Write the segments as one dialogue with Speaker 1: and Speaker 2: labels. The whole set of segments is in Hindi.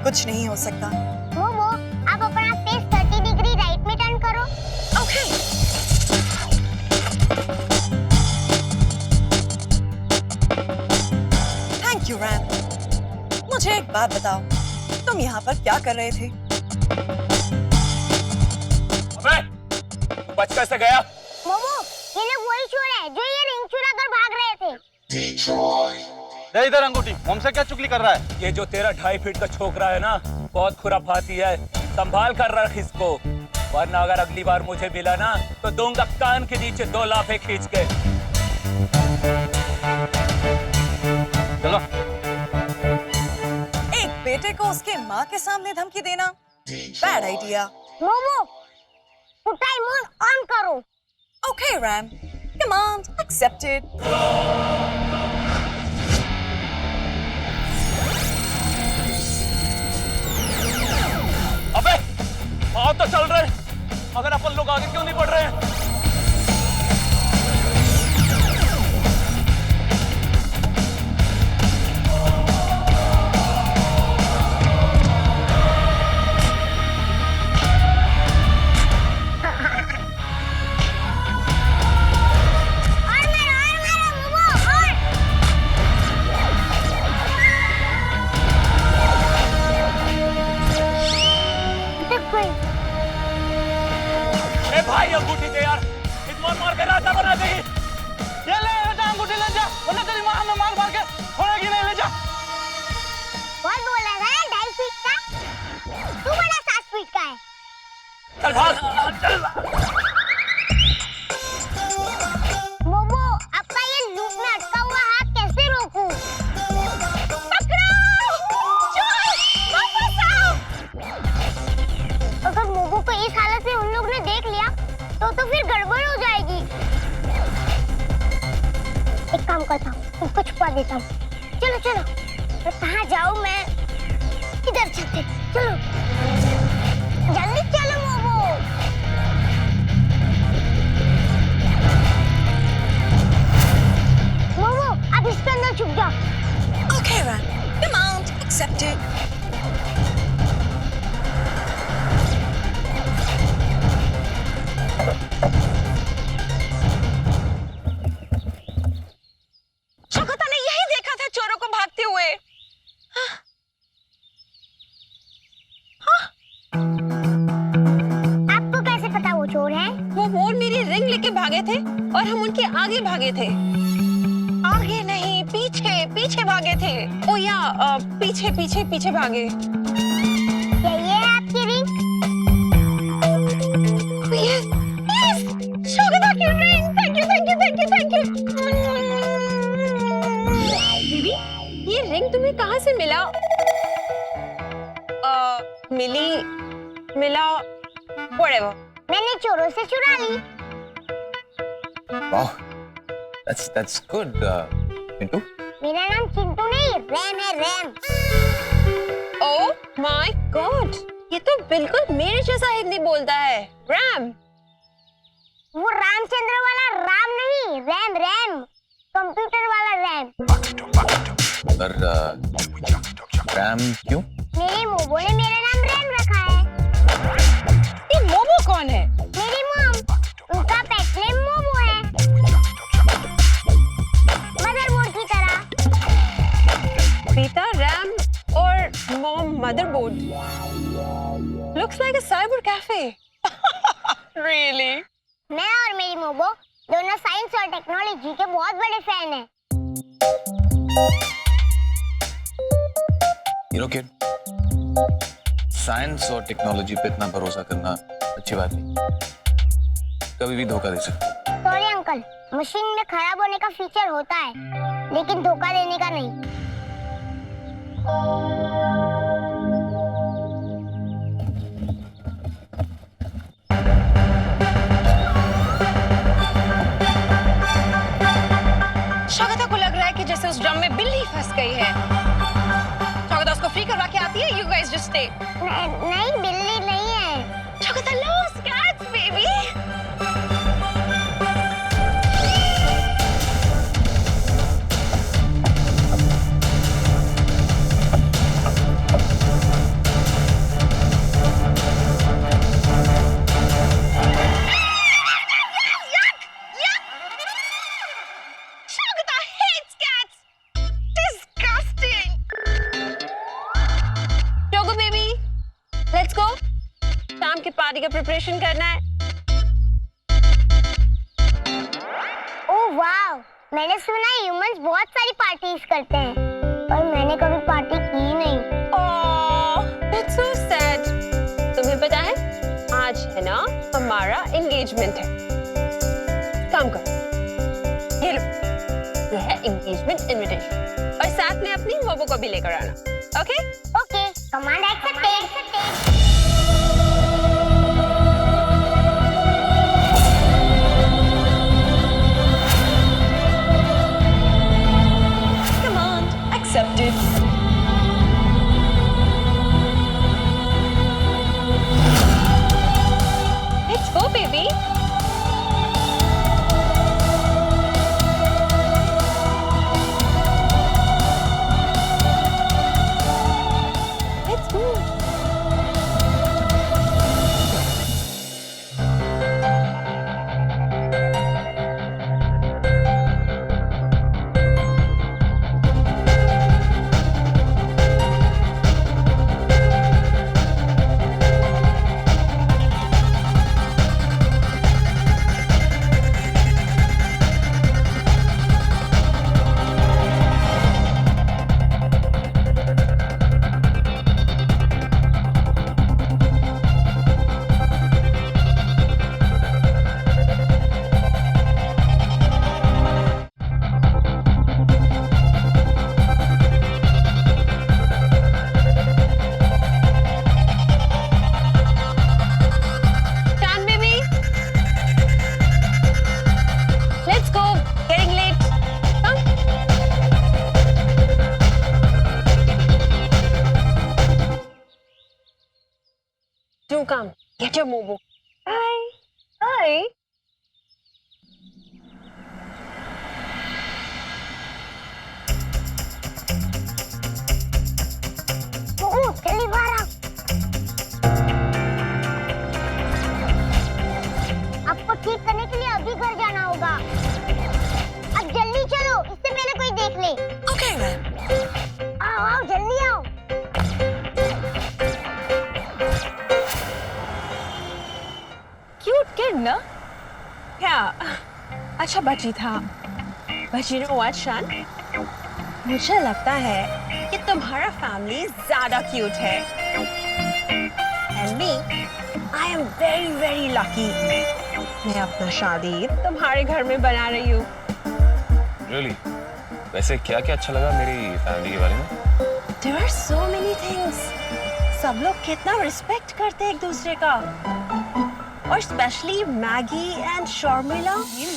Speaker 1: कुछ नहीं हो सकता।
Speaker 2: मोमो, आप अपना फेस 30 डिग्री राइट में टर्न करो।
Speaker 1: ओके। Thank you Ram. मुझे एक बात बताओ, तुम यहाँ पर क्या कर रहे थे?
Speaker 3: अबे, तू बच कैसे गया?
Speaker 2: मोमो, ये लोग वही चोर है जो ये रिंग चुरा कर भाग रहे थे।
Speaker 4: दे इधर अंगूठी। हमसे क्या चुगली कर रहा है?
Speaker 3: ये जो तेरा 2.5 फीट का छोकरा है ना, बहुत खुराफाती है। संभाल कर रख इसको, वरना अगर अगली बार मुझे मिला ना तो दूंगा कान के नीचे 2 लाफे खींच के।
Speaker 4: चलो।
Speaker 1: एक बेटे को उसके माँ के सामने धमकी देना बैड आइडिया।
Speaker 2: मोमो, फुटाई मोड ऑन करो।
Speaker 1: Okay Ram, command accepted.
Speaker 3: अबे, आओ तो चल रहे, मगर अपन लोग आगे क्यों नहीं बढ़ रहे हैं? भाई अंगूठी दे यार, इस मार के रास्ता बना देगी।
Speaker 4: ये ले बेटा अंगूठी ले जा, वरना तेरी माँ हमें मार के छोड़ेगी नहीं। ले जा।
Speaker 2: बहुत बोल रहा है 2.5 फीट का, तू बड़ा 7 फीट का है।
Speaker 3: चल भाग, चल।
Speaker 2: मोमो, आपका ये लूप में अटका हुआ हाथ कैसे रोकूं? पकड़ो! चोर! वापस आओ! अगर मोमो को इस हालत में उन लोग ने देख लिया तो फिर गड़बड़ हो जाएगी। एक काम करता हूँ, उसको छुपा देता हूँ। चलो चलो, मैं कहाँ जाऊँ मैं? इधर चलते, चलो जल्दी चलो मोमो। मोमो, आप इसके अंदर छुप जाओ।
Speaker 1: Okay Ram, command accepted.
Speaker 5: शौकता ने यही देखा था चोरों को भागते हुए।
Speaker 2: आपको कैसे पता वो चोर है?
Speaker 5: वो मेरी रिंग लेके भागे थे और हम उनके आगे भागे थे। आगे नहीं, पीछे पीछे भागे थे। ओ या पीछे पीछे पीछे भागे।
Speaker 2: क्या ये है आपकी रिंग?
Speaker 5: यस यस, शौकता की ring. Thank you thank you thank you thank you. दीदी, ये रिंग तुम्हें कहाँ से मिला? मिला whatever।
Speaker 2: मैंने चोरों से चुरा ली।
Speaker 6: Wow, that's good, Pintu.
Speaker 2: मेरा नाम चिंटू नहीं, रैम है, रैम।
Speaker 5: ओह माय गॉड, ये तो बिल्कुल मेरे जैसा हिंदी बोलता है। रैम।
Speaker 2: वो रामचंद्र वाला राम नहीं, रैम रैम, कंप्यूटर वाला रैम।
Speaker 6: पर रैम क्यों?
Speaker 2: मेरे मोमो ने मेरा नाम रैम रखा है।
Speaker 5: ये मोमो कौन है?
Speaker 2: मेरी मॉम, उनका पेट नेम मोमो है, मदरबोर्ड की तरह।
Speaker 5: पिता रैम और mom motherboard. Looks like a cyber cafe. Really?
Speaker 2: मैं और मेरी मोमो दोनों साइंस और टेक्नोलॉजी के बहुत बड़े फैन हैं।
Speaker 6: You know kid, साइंस और टेक्नोलॉजी पे इतना भरोसा करना अच्छी बात नहीं। कभी भी धोखा दे सकते।
Speaker 2: सॉरी अंकल, मशीन में खराब होने का फीचर होता है, लेकिन धोखा देने का नहीं।
Speaker 5: शौकता को लग रहा है कि जैसे उस ड्रम में बिल्ली फंस गई है। शौकता उसको फ्री करवा के आती है। You guys just stay.
Speaker 2: नहीं, बिल्ली नहीं है।
Speaker 5: शौकता लॉस्ट कैट्स बेबी। के पार्टी का प्रिपरेशन करना है।
Speaker 2: ओह वाह, मैंने सुना है ह्यूमंस बहुत सारी पार्टीज करते हैं, पर मैंने कभी पार्टी की नहीं।
Speaker 5: ओह, that's so sad। तुम्हें पता है आज है ना हमारा एंगेजमेंट है। काम करो, ये लो, ये है एंगेजमेंट इनविटेशन और साथ में अपनी मोबो को भी लेकर आना। Okay?
Speaker 2: Okay, command accepted.
Speaker 1: Command accepted.
Speaker 5: Let's go, baby। Let's go। Done, baby। Let's go, getting late। Come। Do come, get your mobo। Hi। Hi।
Speaker 2: ओह, जल्दी बाहर आओ। आपको ठीक करने के लिए अभी घर जाना होगा। अब जल्दी चलो, इससे पहले कोई देख ले।
Speaker 1: Okay then.
Speaker 2: आओ आओ, जल्दी आओ।
Speaker 5: Cute kid, ना? Yeah। अच्छा बची था। But you know what, शान? मुझे लगता है कि तुम्हारा फैमिली ज्यादा क्यूट है। And me, I am very very lucky। मैं अपना शादी तुम्हारे घर में बना रही हूँ।
Speaker 6: Really? वैसे क्या क्या अच्छा लगा मेरी फैमिली के बारे में?
Speaker 5: There are so many things। सब लोग कितना रिस्पेक्ट करते हैं एक दूसरे का। और स्पेशली मैगी एंड शर्मिला।
Speaker 1: ये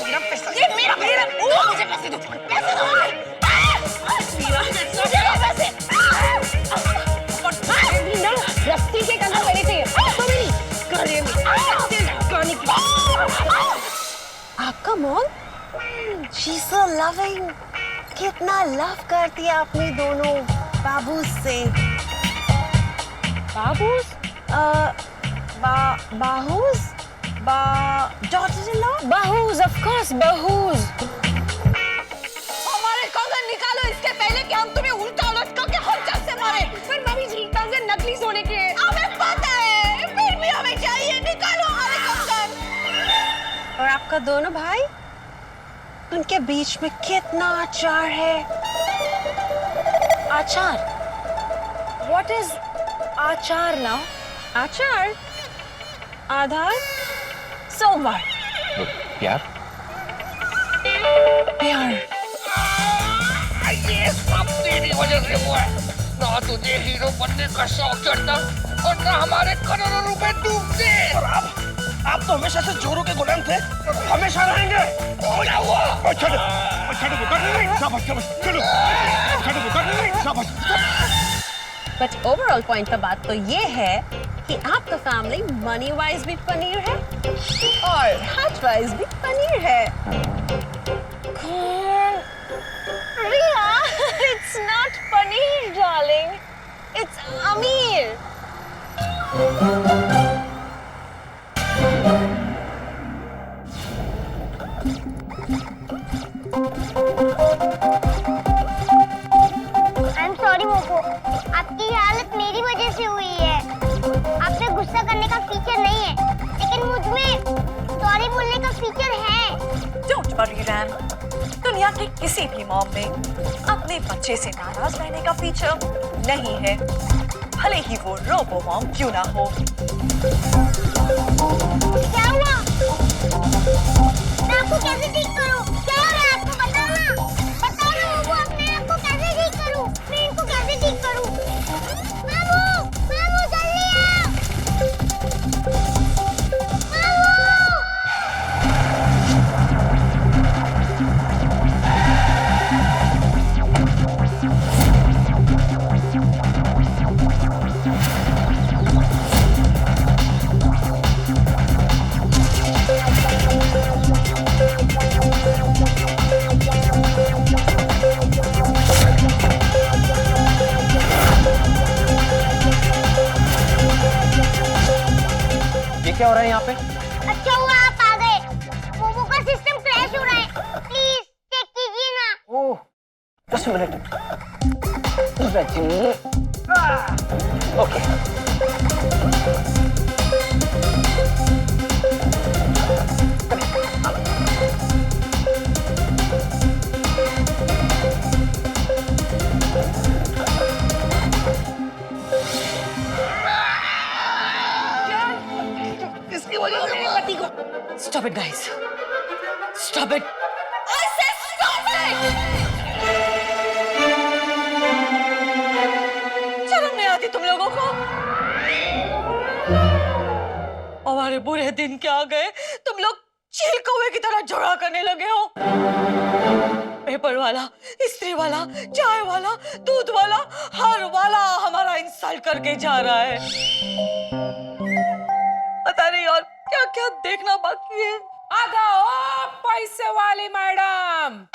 Speaker 1: मेरा मुझे पैसे दो। पैसे दो।
Speaker 5: रस्सी के कंधे लेने चाहिए। तो मेरी गले में कानी की। आपका मॉम? She's so loving। कितना लव करती है अपनी दोनों बाबूस से। बाबूस? बाहूस? daughter-in-law? बाहूस, of course, बाहूस।
Speaker 1: हमारे कंगन निकालो इसके पहले कि हम तुम्हें उल्टा लटका के हंचक से मारे।
Speaker 5: पर मम्मी जी, कंगन नकली सोने के हैं।
Speaker 1: हमें पता है, फिर भी हमें चाहिए। निकालो हमारे कंगन।
Speaker 5: और आपका दोनों भाई? उनके बीच में कितना अचार है।
Speaker 1: आचार? What is आचार now?
Speaker 5: आचार? आधार? सोमवार।
Speaker 6: प्यार?
Speaker 5: प्यार।
Speaker 4: ये सब तेरी वजह से हुआ है। ना तुझे हीरो बनने का शौक चढ़ता और ना हमारे करोड़ों रुपए डूबते। और आप तो हमेशा से जोरों के गुलाम थे, हमेशा रहेंगे। क्या हुआ?
Speaker 5: बट ओवरऑल पॉइंट का बात तो ये है कि आपका फैमिली मनी वाइज भी पनीर है और हार्ट वाइज भी पनीर है। रिया, it's not paneer, darling. It's Amir.
Speaker 2: I'm sorry मोको, आपकी ये हालत मेरी वजह से हुई है। आप पे गुस्सा करने का फीचर नहीं है।
Speaker 1: परी रैम, दुनिया की किसी भी मॉम में अपने बच्चे से नाराज रहने का फीचर नहीं है, भले ही वो रोबो मॉम क्यों ना हो।
Speaker 2: क्या हुआ? मैं आपको कैसे ठीक करूं? क्या हो रहा है आपको? बताओ ना वो अपने आप को कैसे ठीक करूं? मैं इनको कैसे ठीक करूं? मामू जल्दी आओ।
Speaker 4: क्या हो रहा है यहाँ पे?
Speaker 2: अच्छा हुआ आप आ गए। मोमो का सिस्टम क्रैश हो रहा है, प्लीज चेक कीजिए ना।
Speaker 4: ओह, 10 minute. Okay.
Speaker 1: Stop it, guys. Stop it. I said stop it. शर्म नहीं आती तुम लोगों को? हमारे बुरे दिन क्या गए, तुम लोग चील कौवे की तरह झगड़ा करने लगे हो। पेपर वाला, इस्त्री वाला, चाय वाला, दूध वाला, हर वाला हमारा इंसल्ट करके जा रहा है। पता नहीं और क्या क्या देखना बाकी है।
Speaker 5: आ जाओ पैसे वाली मैडम।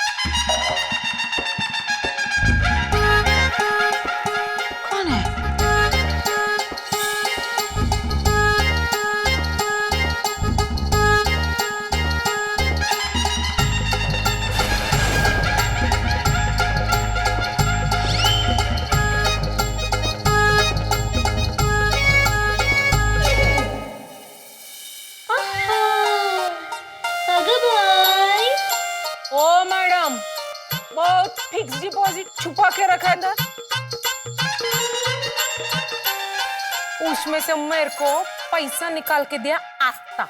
Speaker 1: कौन है?
Speaker 5: ओ मैडम, बहुत फिक्स डिपॉजिट छुपा के रखा था, उसमें से मेरे को पैसा निकाल के दिया आता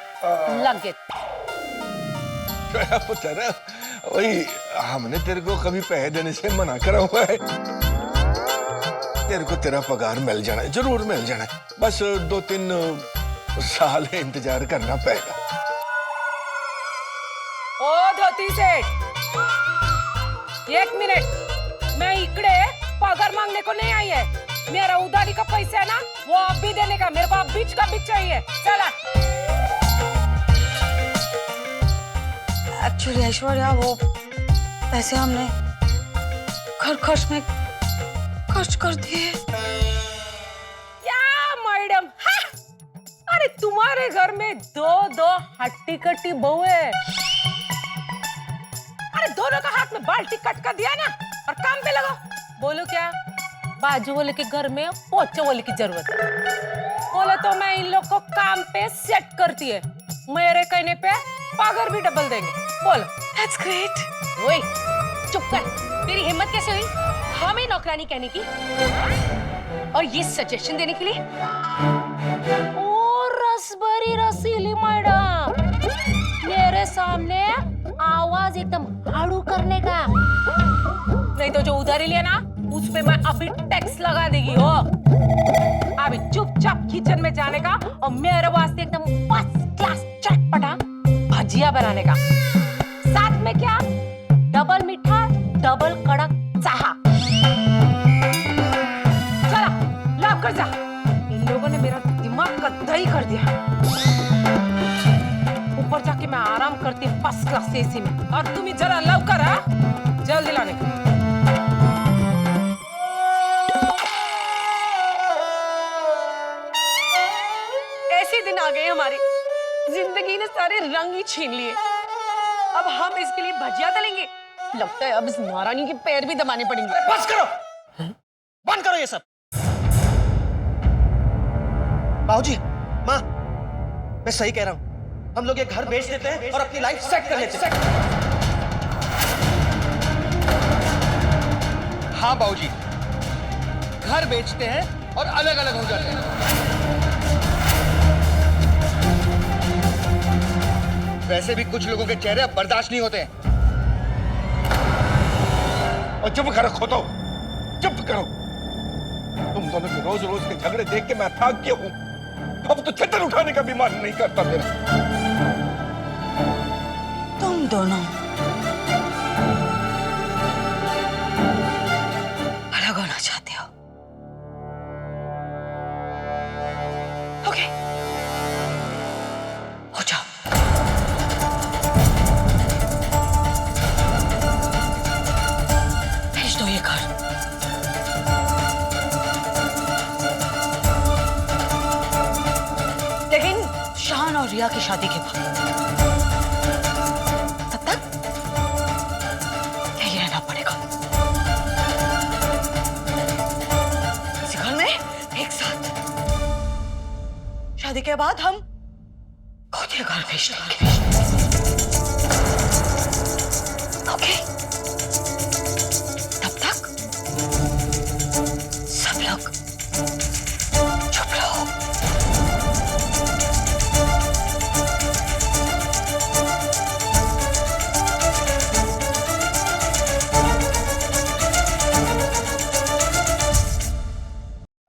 Speaker 5: लगे।
Speaker 7: पता ना, वही हमने तेरे को कभी पैसे देने से मना करा हुआ है। तेरे को तेरा पगार मिल जाना है, जरूर मिल जाना है, बस 2-3 साल इंतजार करना पड़ेगा।
Speaker 5: ओ धोती सेठ, 1 मिनट, मैं इकड़े पगार मांगने को नहीं आई है। मेरा उधारी का पैसा है ना, वो अब भी देने का, मेरे को अब बीच का बीच चाहिए। चला।
Speaker 1: एक्चुअली ऐश्वर्या, वो पैसे हमने घर खर्च में खर्च कर दिए।
Speaker 5: क्या मैडम? अरे तुम्हारे घर में 2 हट्टी कट्टी बहू है। अरे दोनों का हाथ में बाल्टी कट कर दिया ना और काम पे लगाओ। बोलो क्या? बाजू वाले के घर में पोछे वाले की जरूरत है। बोले तो मैं इन लोग को काम पे सेट करती है, मेरे कहने पे पगार भी डबल देंगे। बोलो।
Speaker 1: That's great.
Speaker 5: ओए, चुप कर। तेरी हिम्मत कैसे हुई हमें नौकरानी कहने की और ये सजेशन देने के लिए? ओ रसभरी रसीली मैडम, मेरे सामने आवाज एकदम हाड़ू करने का, नहीं तो जो उधारी लिया ना उस पे मैं अभी टैक्स लगा देगी हो। अभी चुपचाप किचन में जाने का और मेरे वास्ते एकदम फर्स्ट क्लास चटपटा भजिया बनाने का, साथ में क्या डबल मीठा डबल कड़क चाह। चला लॉक कर जा, इन लोगों ने मेरा दिमाग का दही कर दिया। ऊपर जाके मैं आराम करती फर्स्ट क्लास एसी में, और तुम ही जरा लव कर जल्दी लाने का।
Speaker 1: ऐसे दिन आ गए हमारी जिंदगी ने सारे रंग ही छीन लिए। अब हम इसके लिए भजिया तलेंगे। लगता है अब इस महारानी के पैर भी दबाने पड़ेंगे।
Speaker 4: बस करो, बंद करो ये सब। बाबूजी, माँ, मैं सही कह रहा हूँ, हम लोग ये घर बेच देते हैं और अपनी लाइफ सेट कर लेते हैं। हाँ बाबूजी, घर बेचते हैं और अलग अलग हो जाते हैं। वैसे भी कुछ लोगों के चेहरे अब बर्दाश्त नहीं होते हैं।
Speaker 7: और चुप करो खोतो, चुप करो। तुम दोनों के रोज रोज के झगड़े देख के मैं थक गया हूं। अब तो छतर उठाने का भी मन नहीं करता मेरा।
Speaker 1: तुम दोनों अलग होना चाहते हो? ओके, हो जाओ। भेज दो ये घर। लेकिन शान और रिया की शादी के बाद तब तक यही रहना पड़ेगा, इसी घर में एक साथ। शादी के बाद हम खुद ये घर भेज देंगे। ओके, तब तक सब लोग चुप रहो।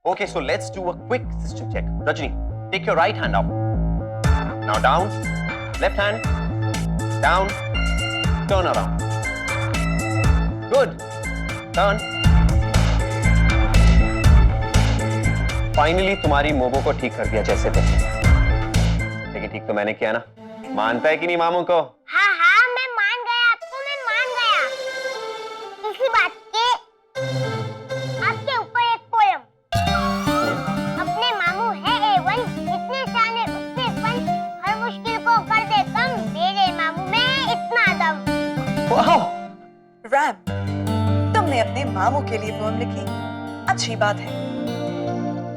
Speaker 8: Okay, so let's do a quick system check. Rajni, take your right hand up. Now down, left hand, down, turn around. Good. Turn. Finally, तुम्हारी मोबो को ठीक कर दिया जैसे थे। लेकिन ठीक तो मैंने किया ना? मानता है कि नहीं मामू को?
Speaker 2: हाँ हाँ, मैं मान गया आपको, मैं मान गया। इसी बात के आपके ऊपर एक पोयम। अपने मामू है A1, इतने साले उससे फन, हर मुश्किल को कर दे कम, मेरे मामू में इतना दम।
Speaker 8: वाह!
Speaker 9: रैम, तुमने अपने मामू के लिए पोएम लिखी, अच्छी बात है,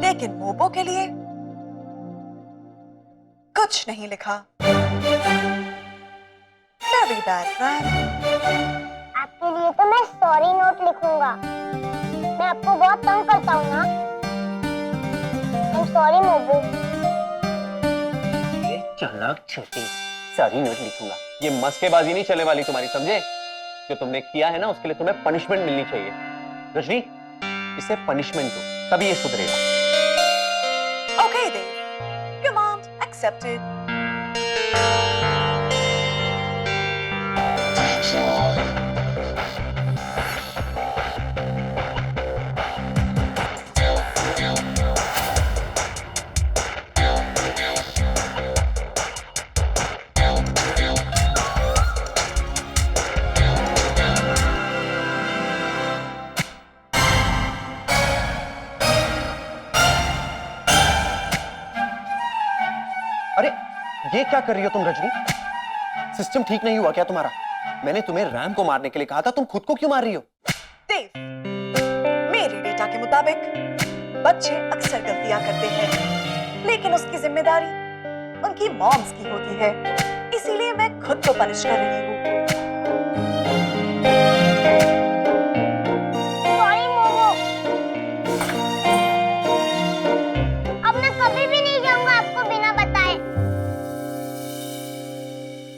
Speaker 9: लेकिन मोबो के लिए कुछ नहीं लिखा। Very bad, RAM.
Speaker 2: आपके लिए तो मैं सॉरी नोट लिखूंगा। मैं आपको बहुत तंग करता हूँ ना। I'm sorry मोबू।
Speaker 8: ये चालाक छोटी, सारी नोट लिखूंगा। ये मस्केबाजी नहीं चलने वाली तुम्हारी, समझे? जो तुमने किया है ना, उसके लिए तुम्हें पनिशमेंट मिलनी चाहिए। रजनी, इसे पनिशमेंट दो, तभी ये सुधरेगा।
Speaker 9: Okay, Dave. Command accepted.
Speaker 8: अरे ये क्या कर रही हो तुम रजनी? सिस्टम ठीक नहीं हुआ क्या तुम्हारा? मैंने तुम्हें रैम को मारने के लिए कहा था, तुम खुद को क्यों मार रही हो?
Speaker 9: देव, मेरे डेटा के मुताबिक बच्चे अक्सर गलतियां करते हैं, लेकिन उसकी जिम्मेदारी उनकी मॉम्स की होती है, इसीलिए मैं खुद को पनिश कर रही हूँ।
Speaker 2: सॉरी मोमो। अब मैं कभी भी नहीं जाऊंगा आपको बिना बताए।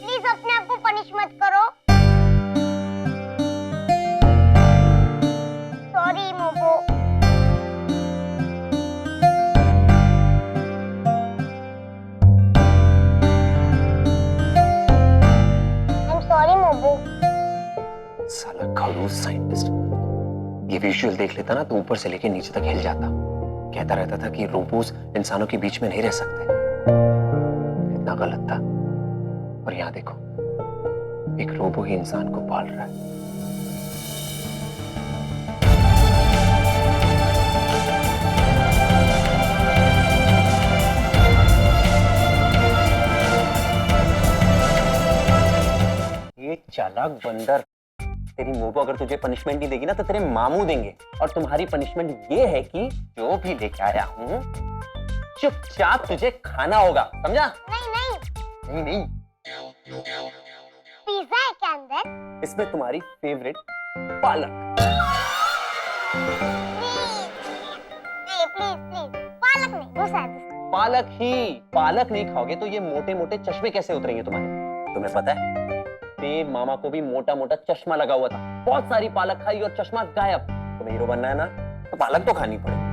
Speaker 2: प्लीज अपने आप को पनिश मत करो। Sorry momo. I'm sorry momo.
Speaker 8: साला खड़ूस साइंटिस्ट। ये विजुअल देख लेता ना तो ऊपर से लेके नीचे तक हिल जाता। कहता रहता था कि रोबोस इंसानों के बीच में नहीं रह सकते। इतना गलत था। और यहाँ देखो, एक रोबो ही इंसान को पाल रहा है। ये चालाक बंदर, तेरी मोबो अगर तुझे पनिशमेंट नहीं देगी ना तो तेरे मामू देंगे। और तुम्हारी पनिशमेंट ये है कि जो भी लेके आया हूँ चुपचाप तुझे खाना होगा, समझा?
Speaker 2: नहीं नहीं,
Speaker 8: नहीं।
Speaker 2: पिज्जा है क्या अंदर?
Speaker 8: इसमें तुम्हारी फेवरेट पालक।
Speaker 2: प्लीज पालक नहीं वो शायद
Speaker 8: पालक नहीं खाओगे तो ये मोटे मोटे चश्मे कैसे उतरेंगे तुम्हारे? तुम्हें पता है देव मामा को भी मोटा मोटा चश्मा लगा हुआ था, बहुत सारी पालक खाई और चश्मा गायब। तुम्हें हीरो बनना है ना तो पालक तो खानी पड़ेगी।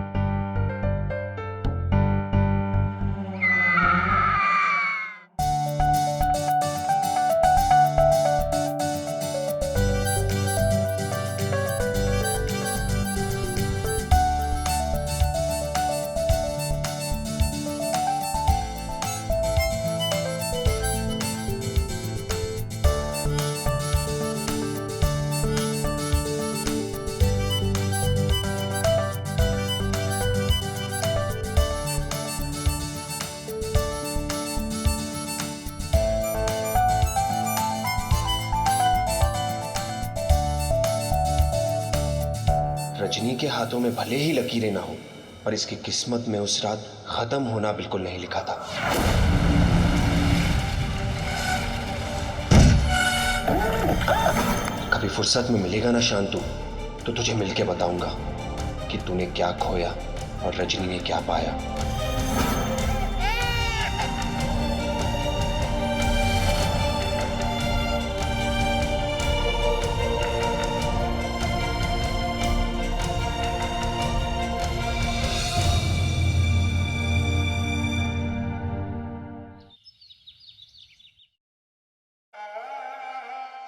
Speaker 10: रजनी के हाथों में भले ही लकीरें ना हो, पर इसकी किस्मत में उस रात खत्म होना बिल्कुल नहीं लिखा था। कभी फुर्सत में मिलेगा ना शांतु, तो तुझे मिलके बताऊंगा कि तूने क्या खोया और रजनी ने क्या पाया।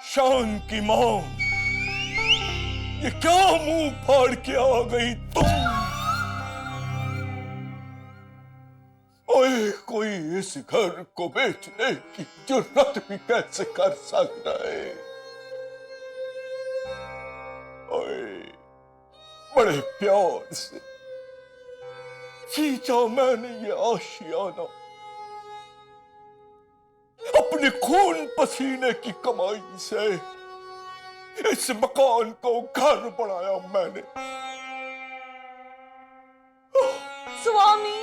Speaker 7: शान की मां, ये क्या मुंह फाड़ के आ गई तुम? ओए, कोई इस घर को बेचने की जुर्रत भी कैसे कर सकता है? ओए, बड़े प्यार से खींचा मैंने ये आशियाना, अपने खून पसीने की कमाई से इस मकान को घर बनाया मैंने।
Speaker 1: स्वामी,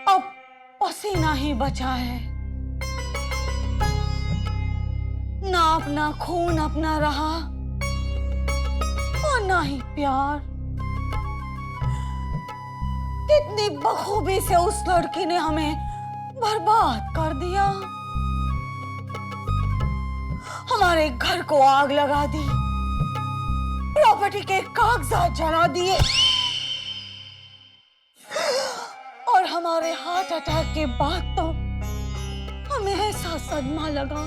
Speaker 1: अब पसीना ही बचा है, ना अपना खून अपना रहा और ना ही प्यार। कितनी बखूबी से उस लड़की ने हमें बर्बाद कर दिया, हमारे घर को आग लगा दी, प्रॉपर्टी के कागजात जला दिए और हमारे हार्ट अटैक के बाद तो हमें ऐसा सदमा लगा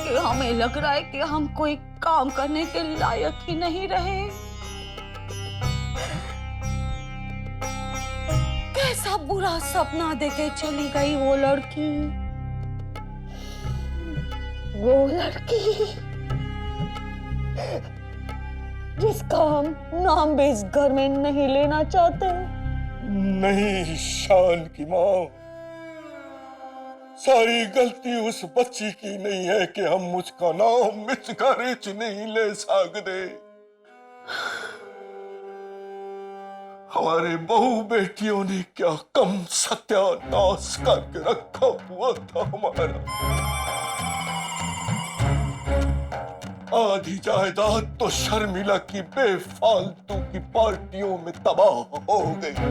Speaker 1: कि हमें लग रहा है कि हम कोई काम करने के लायक ही नहीं रहे। कैसा बुरा सपना देके चली गई वो लड़की जिसका हम नाम भी इस घर में नहीं लेना चाहते।
Speaker 7: नहीं शान की मां, सारी गलती उस बच्ची की नहीं है कि हम उसका नाम इस घर च नहीं ले सकते। हमारे बहू बेटियों ने क्या कम सत्यानाश करके रखा हुआ था हमारा। आधी जायदाद तो शर्मिला की बेफालतू की पार्टियों में तबाह हो गई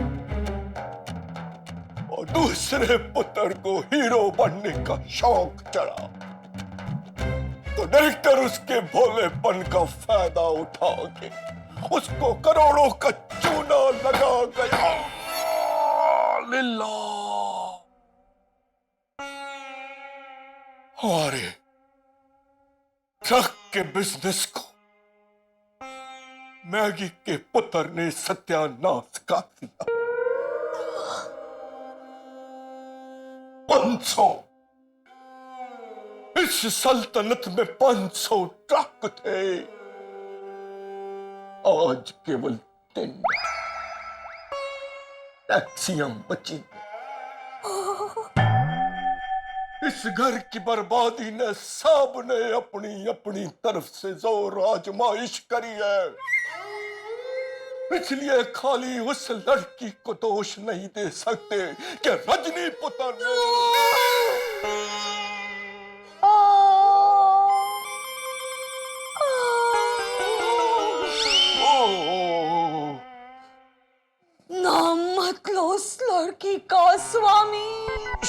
Speaker 7: और दूसरे पुत्र को हीरो बनने का शौक चढ़ा, तो डायरेक्टर उसके भोलेपन का फायदा उठा के उसको करोड़ों का चूना लगा गया। लिल्ला, हमारे ट्रक के बिजनेस को मैगी के पुत्र ने सत्यानाश कर दिया। 500, इस सल्तनत में 500 ट्रक थे, आज केवल 3 टैक्सियां बची। इस घर की बर्बादी ने सबने अपनी अपनी तरफ से जोर आजमाइश करी है, इसलिए खाली उस लड़की को दोष नहीं दे सकते कि रजनी पुत्र ने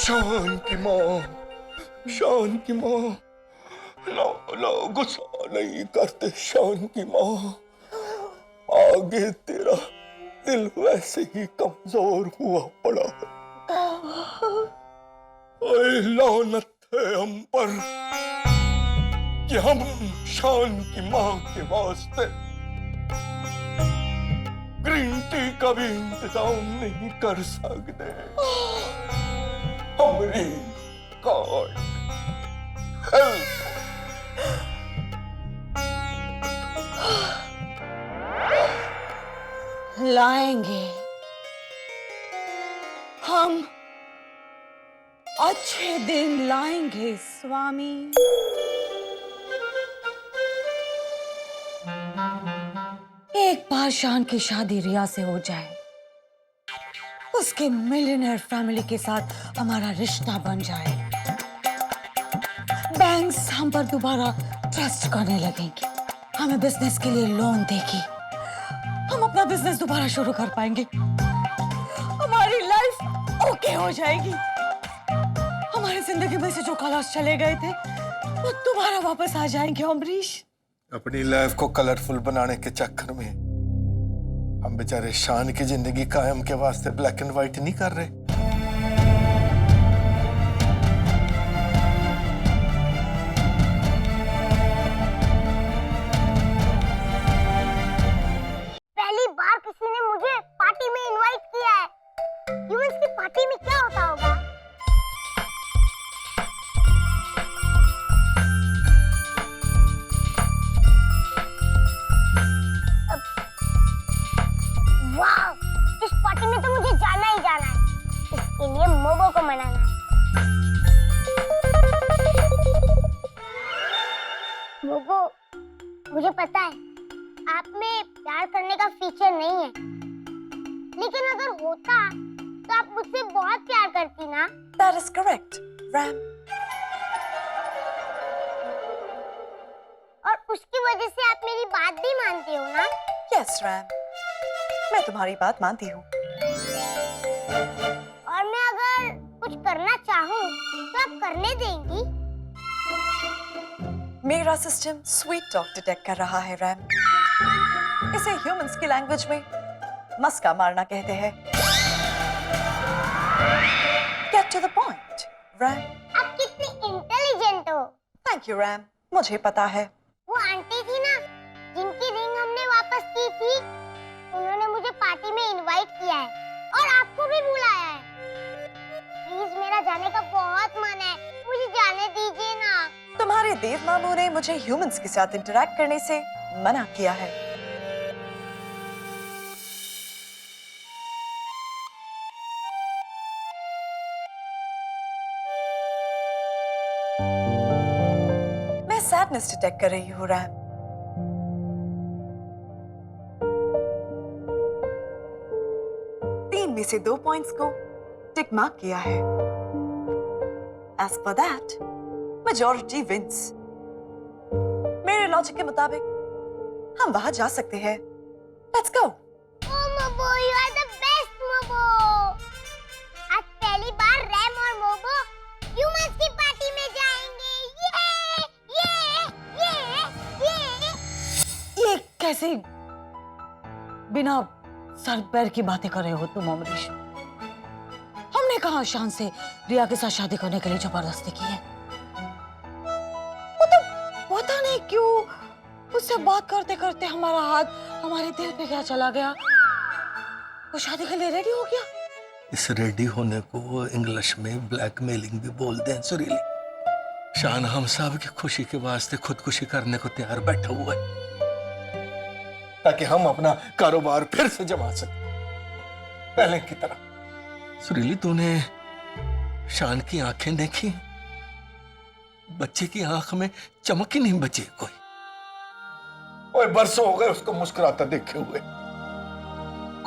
Speaker 7: शान की माँ, शान की माँ, ला ला गुस्सा नहीं करते शान की माँ, आगे तेरा दिल वैसे ही कमजोर हुआ पड़ा है। ओए लानत है हम पर कि हम शान की माँ के वास्ते ग्रीन टी का भी इंतजाम नहीं कर सकते। हमारी गॉड हेल्प।
Speaker 1: लाएंगे हम, अच्छे दिन लाएंगे स्वामी। एक बार शान की शादी रिया से हो जाए, उसके मिलियनेयर फैमिली के साथ हमारा रिश्ता बन जाए, बैंक्स हम पर दोबारा ट्रस्ट करने लगेंगे, हमें बिजनेस के लिए लोन देगी, हम अपना बिजनेस दोबारा शुरू कर पाएंगे, हमारी लाइफ ओके हो जाएगी, हमारी जिंदगी में से जो कलर्स चले गए थे वो दोबारा वापस आ जाएंगे। अमरीश,
Speaker 7: अपनी लाइफ को कलरफुल बनाने के चक्कर में हम बेचारे शान की जिंदगी कायम के वास्ते ब्लैक एंड व्हाइट नहीं कर रहे।
Speaker 2: पहली बार किसी ने मुझे पार्टी में इनवाइट किया है। ह्यूमंस की पार्टी में क्या होता होगा? वाह, इस पार्टी में तो मुझे जाना ही जाना है। इसके लिए मोबो को मनाना है। मोबो, मुझे पता है आप में प्यार करने का फीचर नहीं है, लेकिन अगर होता तो आप मुझसे बहुत प्यार करती ना।
Speaker 9: That is correct, Ram.
Speaker 2: और उसकी वजह से आप मेरी बात भी मानती हो ना?
Speaker 9: Yes, Ram. मैं तुम्हारी बात मानती हूँ।
Speaker 2: और मैं अगर कुछ करना चाहूँ तो आप करने देंगी?
Speaker 9: मेरा सिस्टम स्वीट टॉक डिटेक्ट कर रहा है, रैम। इसे ह्यूमंस की लैंग्वेज में मस्का मारना कहते हैं। Get to the point, Ram.
Speaker 2: आप कितनी इंटेलिजेंट हो।
Speaker 9: Thank you, Ram. मुझे पता है।
Speaker 2: वो आंटी थी ना जिनकी रिंग हमने वापस की थी, उन्होंने मुझे पार्टी में इनवाइट किया है और आपको भी बुलाया है। प्लीज, मेरा जाने का बहुत मन है, मुझे जाने दीजिए ना।
Speaker 9: तुम्हारे देव मामू ने मुझे ह्यूमंस के साथ इंटरैक्ट करने से मना किया है। मैं सैडनेस डिटेक्ट कर रही हूँ, रैम। में से 2 पॉइंट्स को टिक मार्क किया है। As for that, majority wins. मेरे लॉजिक के मुताबिक हम वहां जा सकते हैं। Let's go.
Speaker 2: Oh, मोबो, you are the best, मोबो। आज पहली बार रैम और मोबो ह्यूमंस की पार्टी में जाएंगे।
Speaker 1: ये कैसे बिना सर पैर की बातें कर रहे हो तुम, अमरीश? हमने कहा शान से रिया के साथ शादी करने के लिए जबरदस्ती की है। वो तो पता नहीं क्यों उससे बात करते करते हमारा हाथ हमारे दिल पे क्या चला गया, वो शादी के लिए रेडी हो गया।
Speaker 7: इस रेडी होने को इंग्लिश में ब्लैकमेलिंग भी बोलते हैं सुरीली। शान हम सब की खुशी के वास्ते खुदकुशी करने को तैयार बैठा हुआ है ताकि हम अपना कारोबार फिर से जमा सकें पहले की तरह। सुरीली, तूने शान की आंखें देखी? बच्चे की आंख में चमक ही नहीं बची कोई। ओए, बरसों हो गए उसको मुस्कुराता देखे हुए।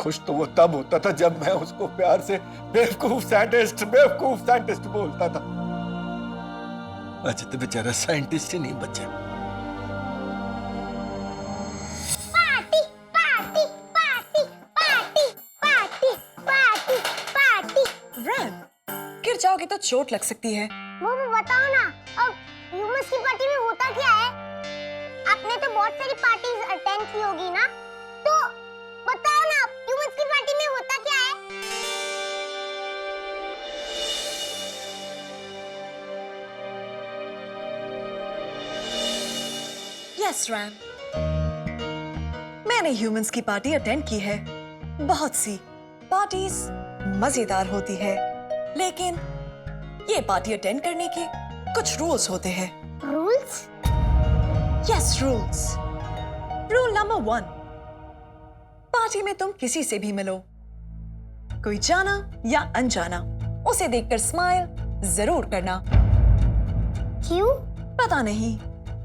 Speaker 7: खुश तो वो तब होता था जब मैं उसको प्यार से बेवकूफ साइंटिस्ट बोलता था। आज तो बेचारा साइंटिस्ट ही नहीं बचा।
Speaker 9: गिर जाओगे तो चोट लग सकती है।
Speaker 2: वो बताओ ना, अब ह्यूमंस की पार्टी में होता क्या है? आपने तो बहुत सारी पार्टीज अटेंड की होगी ना, तो बताओ ना ह्यूमंस की पार्टी में होता क्या है?
Speaker 9: यस रैम, मैंने ह्यूमंस की पार्टी अटेंड की है। बहुत सी पार्टीज मजेदार होती है, लेकिन ये पार्टी अटेंड करने के कुछ रूल्स होते हैं।
Speaker 2: Rules?
Speaker 9: Yes, rules. Rule number 1, party में तुम किसी से भी मिलो, कोई जाना या अनजाना, उसे देखकर स्माइल जरूर करना।
Speaker 2: क्यों?
Speaker 9: पता नहीं,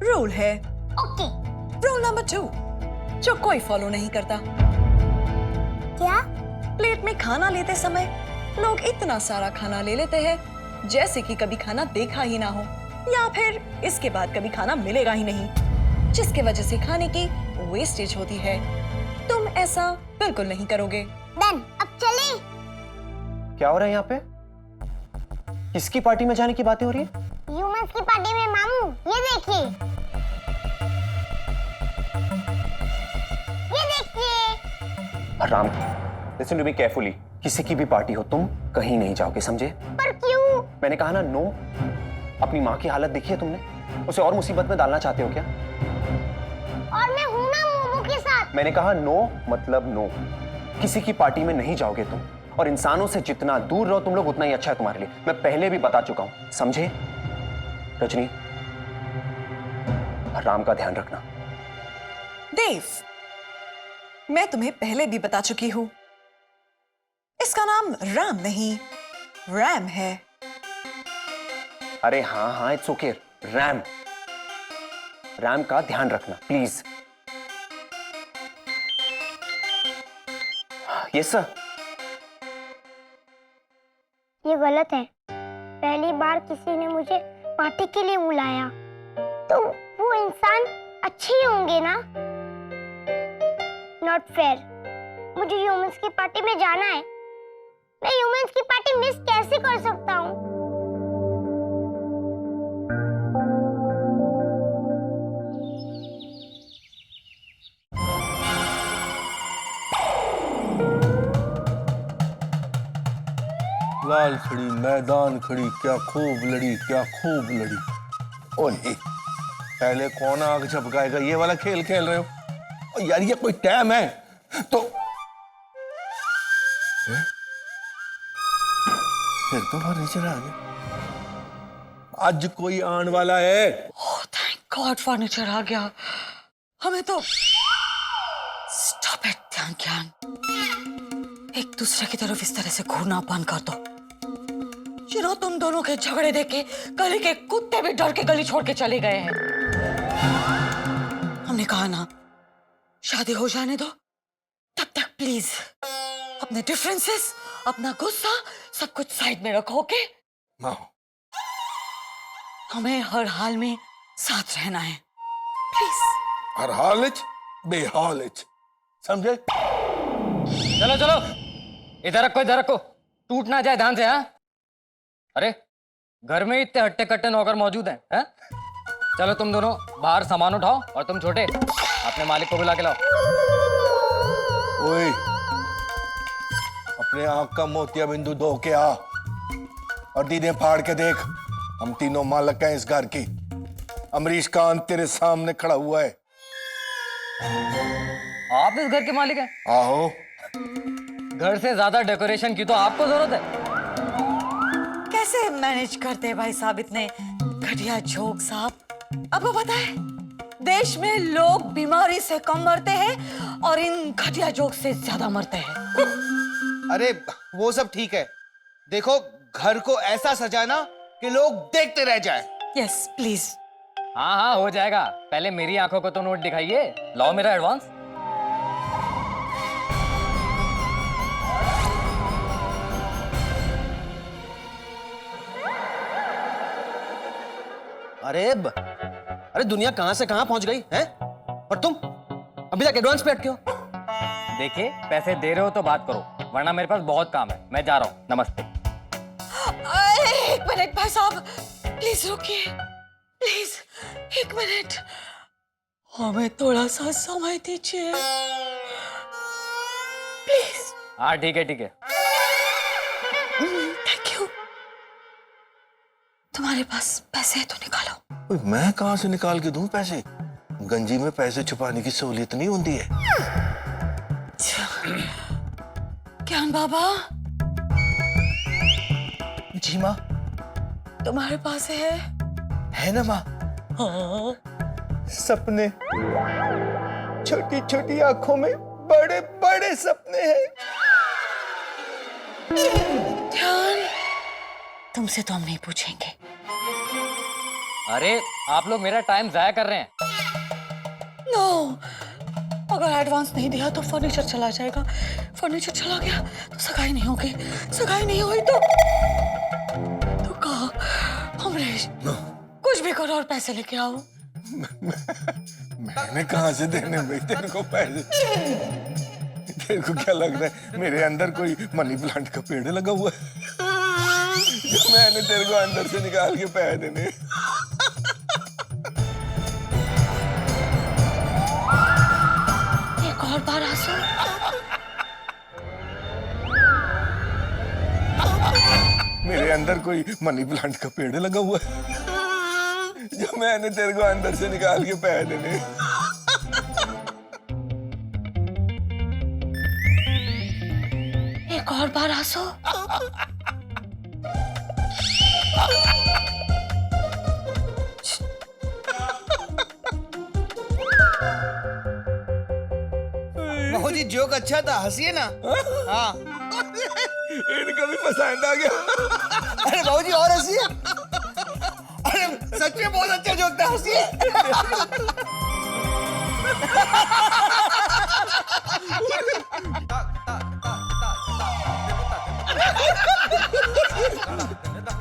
Speaker 9: रूल है।
Speaker 2: ओके।
Speaker 9: रूल नंबर 2, जो कोई फॉलो नहीं करता।
Speaker 2: क्या?
Speaker 9: प्लेट में खाना लेते समय लोग इतना सारा खाना ले लेते हैं जैसे कि कभी खाना देखा ही ना हो, या फिर इसके बाद कभी खाना मिलेगा ही नहीं, जिसके वजह से खाने की वेस्टेज होती है। तुम ऐसा बिल्कुल नहीं करोगे।
Speaker 2: डन, अब चलें।
Speaker 8: क्या हो रहा है यहाँ पे? किसकी पार्टी में जाने की बातें हो रही है?
Speaker 2: ह्यूमंस की पार्टी में मामू, ये देखिए, ये देखिए।
Speaker 8: Ram, listen to me carefully. किसी की भी पार्टी हो, तुम कहीं नहीं जाओगे, समझे?
Speaker 2: पर क्यों?
Speaker 8: मैंने कहा ना, नो। अपनी माँ की हालत देखी है तुमने? उसे और मुसीबत में डालना चाहते हो क्या?
Speaker 2: और मैं हूं ना मोमो के साथ।
Speaker 8: मैंने कहा नो मतलब नो। किसी की पार्टी में नहीं जाओगे तुम, और इंसानों से जितना दूर रहो तुम लोग उतना ही अच्छा है तुम्हारे लिए। मैं पहले भी बता चुका हूं, समझे? रजनी, राम का ध्यान रखना।
Speaker 9: देव, मैं तुम्हें पहले भी बता चुकी हूं, इसका नाम राम नहीं रैम है।
Speaker 8: अरे हाँ हाँ, इट्स ओके। रैम, रैम का ध्यान रखना प्लीज। Yes sir.
Speaker 2: ये गलत है। पहली बार किसी ने मुझे पार्टी के लिए बुलाया, तो वो इंसान अच्छे ही होंगे ना? Not fair. मुझे ह्यूमंस की पार्टी में जाना है। मैं ह्यूमंस की पार्टी मिस कैसे कर सकता हूँ?
Speaker 7: लाल खड़ी मैदान खड़ी, क्या खूब लड़ी, क्या खूब लड़ी। ओ नहीं, पहले कौन आग झपकाएगा, ये वाला खेल खेल रहे हो? ओ यार, ये कोई टाइम है तो फिर तो फर्नीचर आ गया। आज कोई आने वाला है।
Speaker 1: ओह थैंक गॉड, फर्नीचर आ गया। हमें तो स्टॉप इट ध्यान ज्ञान, एक दूसरे की तरफ इस तरह से घूरना बंद कर दो। जिन्हों तुम दोनों के झगड़े देख के गली के कुत्ते भी डर के गली छोड़ के चले गए हैं। हमने कहा ना, शादी हो जाने दो, तब तक प्लीज अपने डिफरेंसेस, अपना गुस्सा सब कुछ साइड में रखो, ओके? हमें हर हाल में साथ रहना है, प्लीज।
Speaker 7: हर हालत बेहालत, समझे?
Speaker 11: चलो चलो, इधर रखो इधर रखो, टूट ना जाए ध्यान से। हाँ, अरे घर में इतने हट्टे कट्टे नौकर मौजूद हैं, हैं? चलो तुम दोनों बाहर सामान उठाओ, और तुम छोटे अपने मालिक को बुला के लाओ।
Speaker 7: ओए, अपने आंख का मोतिया बिंदु धो के आ और दीदे फाड़ के देख। हम तीनों मालिक हैं इस घर की। अमरीश कांत तेरे सामने खड़ा हुआ है।
Speaker 11: आप इस घर के मालिक हैं?
Speaker 7: आहो।
Speaker 11: घर से ज्यादा डेकोरेशन की तो आपको जरूरत है।
Speaker 1: कैसे मैनेज करते हैं भाई साहब इतने घटिया जोक साहब? आपको पता है देश में लोग बीमारी से कम मरते हैं और इन घटिया जोक से ज्यादा मरते हैं।
Speaker 4: अरे वो सब ठीक है, देखो घर को ऐसा सजाना कि लोग देखते रह जाए।
Speaker 1: Yes please.
Speaker 11: हाँ हाँ हो जाएगा, पहले मेरी आंखों को तो नोट दिखाइए। लाओ मेरा एडवांस।
Speaker 4: अरे दुनिया कहां से कहां पहुंच गई है? और तुम अभी तक एडवांस पे अटके हो।
Speaker 11: देखिए, पैसे दे रहे हो तो बात करो, वरना मेरे पास बहुत काम है। मैं जा रहा हूँ, नमस्ते।
Speaker 1: एक मिनट भाई साहब, प्लीज रुकिए, प्लीज 1 मिनट, हमें थोड़ा सा समय दीजिए प्लीज।
Speaker 11: हाँ ठीक है ठीक है।
Speaker 1: Thank you. तुम्हारे पास पैसे है तो निकालो।
Speaker 7: ओए, मैं कहां से निकाल के दूं पैसे? गंजी में पैसे छुपाने की सहूलियत नहीं होती है।
Speaker 1: ज्ञान बाबा,
Speaker 4: जी माँ।
Speaker 1: तुम्हारे पास है
Speaker 4: ना माँ?
Speaker 1: हाँ।
Speaker 4: सपने, छोटी छोटी आंखों में बड़े बड़े सपने हैं।
Speaker 1: ध्यान, तुमसे तो हम नहीं पूछेंगे।
Speaker 11: अरे आप लोग मेरा टाइम जाया कर रहे हैं।
Speaker 1: नो, अगर एडवांस नहीं दिया तो फर्नीचर चला जाएगा, फर्नीचर चला गया तो सगाई नहीं होगी, सगाई नहीं हुई तो कहा अमरीश कुछ भी करो और पैसे लेके आओ।
Speaker 7: मैंने कहां से देने भाई तेरे को पैसे? तेरे को क्या लग रहा है मेरे अंदर कोई मनी प्लांट का पेड़ लगा हुआ है जो मैंने तेरे को अंदर से निकाल के पैसे देने?
Speaker 1: एक और बार आंसू।
Speaker 7: मेरे अंदर कोई मनी प्लांट का पेड़ लगा हुआ है जो मैंने तेरे को अंदर से निकाल के पैसे देने?
Speaker 1: एक और बार आंसू।
Speaker 4: बहू जी जोक अच्छा था, हंसिए ना। हाँ।
Speaker 7: इनका भी पसंद आ गया।
Speaker 4: अरे बहू जी और हंसिए। अरे सच में बहुत अच्छा जोक था, हंसिए।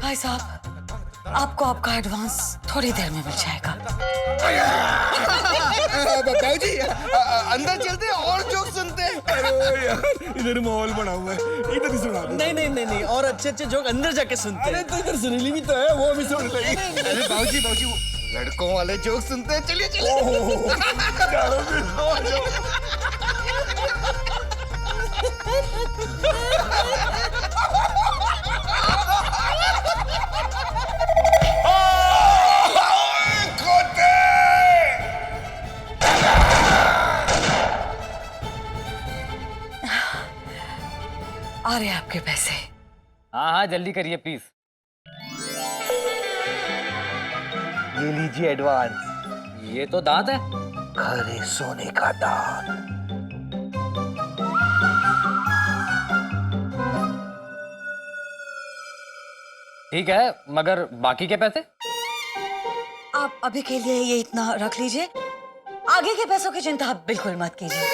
Speaker 1: भाई साहब, आपको आपका एडवांस थोड़ी देर में मिल जाएगा।
Speaker 4: बहू जी अंदर चलते हैं और जोक सुनते हैं।
Speaker 7: अरे यार इधर माहौल बना हुआ है, इधर ही सुना दो।
Speaker 4: नहीं और अच्छे अच्छे जोक अंदर जाके सुनते हैं।
Speaker 7: अरे तो इधर सुनीली भी तो है, वो भी सुन लेगी।
Speaker 4: अरे बहू जी वो लड़कों वाले जोक सुनते हैं। चलिए चलिए।
Speaker 7: चलो फिर।
Speaker 1: आ रहे आपके पैसे।
Speaker 11: हाँ हाँ जल्दी करिए प्लीज।
Speaker 4: ये लीजिए एडवांस।
Speaker 11: ये तो दांत है।
Speaker 4: खरे सोने का दांत।
Speaker 11: ठीक है, मगर बाकी के पैसे?
Speaker 1: आप अभी के लिए ये इतना रख लीजिए, आगे के पैसों की चिंता आप बिल्कुल मत कीजिए।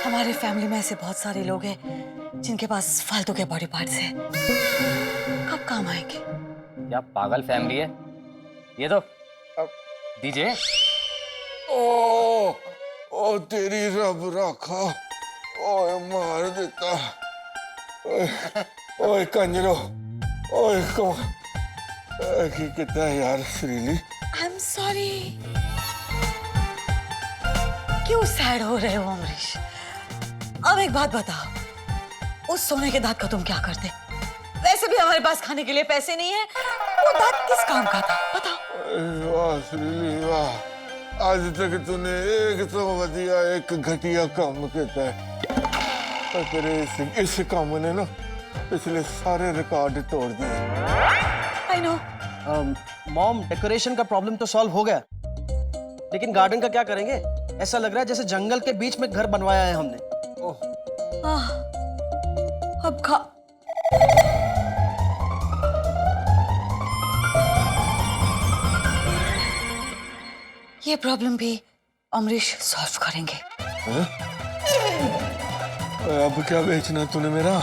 Speaker 1: हमारे फैमिली में ऐसे बहुत सारे लोग हैं जिनके पास फालतू के बॉडी पार्ट्स हैं, कब काम आएंगे।
Speaker 11: क्या पागल फैमिली है ये? तो दीजिए।
Speaker 7: ओ तेरी रब रखा, ओए मार देता, ओए कंजरो, ओए कितना यार श्रीली।
Speaker 1: I am sorry. क्यों सैड हो रहे हो अमरीश? अब एक बात बताओ, उस सोने के दांत का तुम क्या करते? वैसे भी हमारे पास खाने के लिए पैसे नहीं है, वो दांत किस काम का था बताओ।
Speaker 7: वाह श्रीली वाह, आज तक तूने एक तो बढ़िया एक घटिया काम किया है, और तेरे इस काम ने ना पिछले सारे रिकॉर्ड तोड़ दिए।
Speaker 1: I know.
Speaker 12: मॉम, डेकोरेशन का प्रॉब्लम तो सॉल्व हो गया, लेकिन गार्डन का क्या करेंगे? ऐसा लग रहा है जैसे जंगल के बीच में घर बनवाया है हमने।
Speaker 1: अब खा। ये प्रॉब्लम भी अमरीश सॉल्व करेंगे।
Speaker 7: अब क्या बेचना तूने मेरा?